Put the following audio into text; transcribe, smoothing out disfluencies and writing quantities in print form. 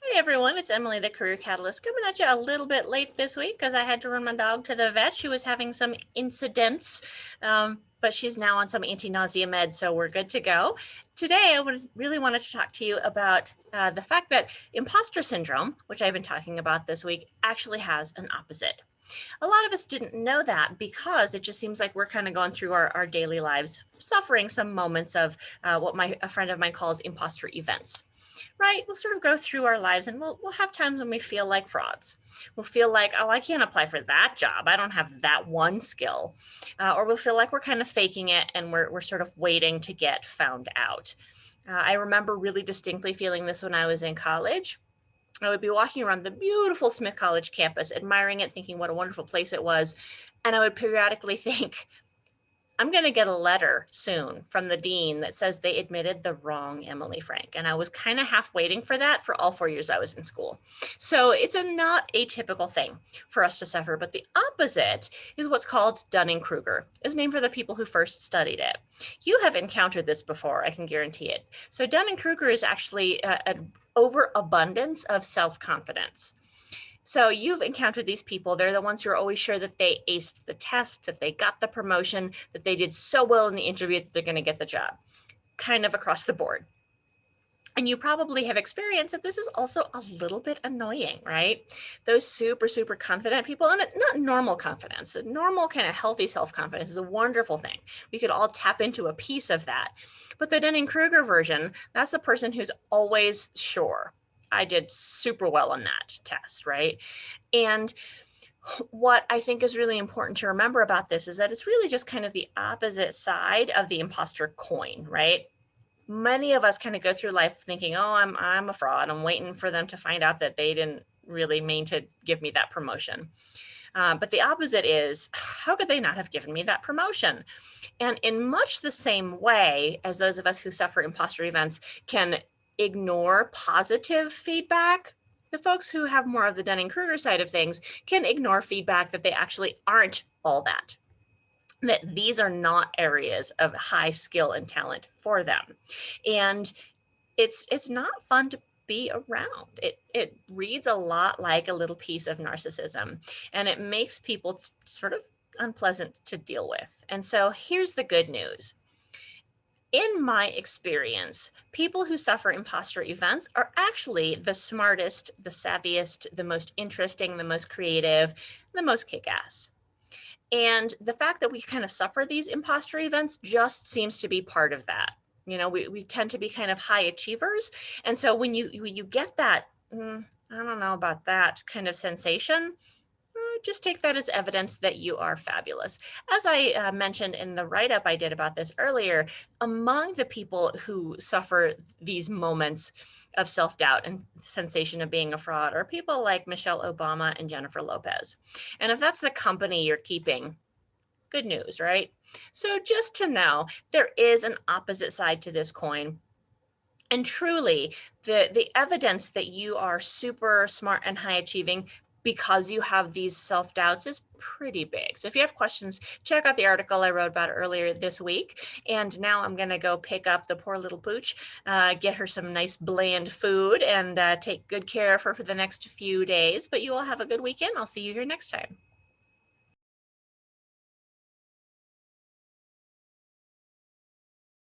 Hey everyone, it's Emily, the Career Catalyst, coming at you a little bit late this week because I had to run my dog to the vet. She was having some incidents, but she's now on some anti-nausea meds, so we're good to go. Today, I would really wanted to talk to you about the fact that imposter syndrome, which I've been talking about this week, actually has an opposite. A lot of us didn't know that because it just seems like we're kind of going through our daily lives, suffering some moments of what a friend of mine calls imposter events. Right? We'll sort of go through our lives and we'll have times when we feel like frauds. We'll feel like, oh, I can't apply for that job. I don't have that one skill. Or we'll feel like we're kind of faking it and we're sort of waiting to get found out. I remember really distinctly feeling this when I was in college. I would be walking around the beautiful Smith College campus, admiring it, thinking what a wonderful place it was. And I would periodically think, I'm going to get a letter soon from the dean that says they admitted the wrong Emily Frank. And I was kind of half waiting for that for all 4 years I was in school. So it's a not atypical thing for us to suffer. But the opposite is what's called Dunning-Kruger. It's named for the people who first studied it. You have encountered this before, I can guarantee it. So Dunning-Kruger is actually an overabundance of self-confidence. So you've encountered these people. They're the ones who are always sure that they aced the test, that they got the promotion, that they did so well in the interview that they're going to get the job, kind of across the board. And you probably have experienced that this is also a little bit annoying, right? Those super, super confident people, and not normal confidence, a normal kind of healthy self-confidence is a wonderful thing. We could all tap into a piece of that. But the Dunning-Kruger version, that's the person who's always sure. I did super well on that test, right? And what I think is really important to remember about this is that it's really just kind of the opposite side of the imposter coin, right? Many of us kind of go through life thinking, oh, I'm a fraud. I'm waiting for them to find out that they didn't really mean to give me that promotion. But the opposite is, how could they not have given me that promotion? And in much the same way as those of us who suffer imposter events can ignore positive feedback, the folks who have more of the Dunning-Kruger side of things can ignore feedback that they actually aren't all that these are not areas of high skill and talent for them. And it's not fun to be around. It reads a lot like a little piece of narcissism, and it makes people sort of unpleasant to deal with. And so here's the good news. In my experience, people who suffer imposter events are actually the smartest, the savviest, the most interesting, the most creative, the most kick-ass. And the fact that we kind of suffer these imposter events just seems to be part of that. You know, we tend to be kind of high achievers. And so when you get that, I don't know about that kind of sensation, just take that as evidence that you are fabulous. As I mentioned in the write-up I did about this earlier, among the people who suffer these moments of self-doubt and sensation of being a fraud are people like Michelle Obama and Jennifer Lopez. And if that's the company you're keeping, good news, right? So just to know, there is an opposite side to this coin. And truly, the evidence that you are super smart and high achieving because you have these self-doubts is pretty big. So if you have questions, check out the article I wrote about earlier this week. And now I'm going to go pick up the poor little pooch, get her some nice bland food, and take good care of her for the next few days. But you all have a good weekend. I'll see you here next time.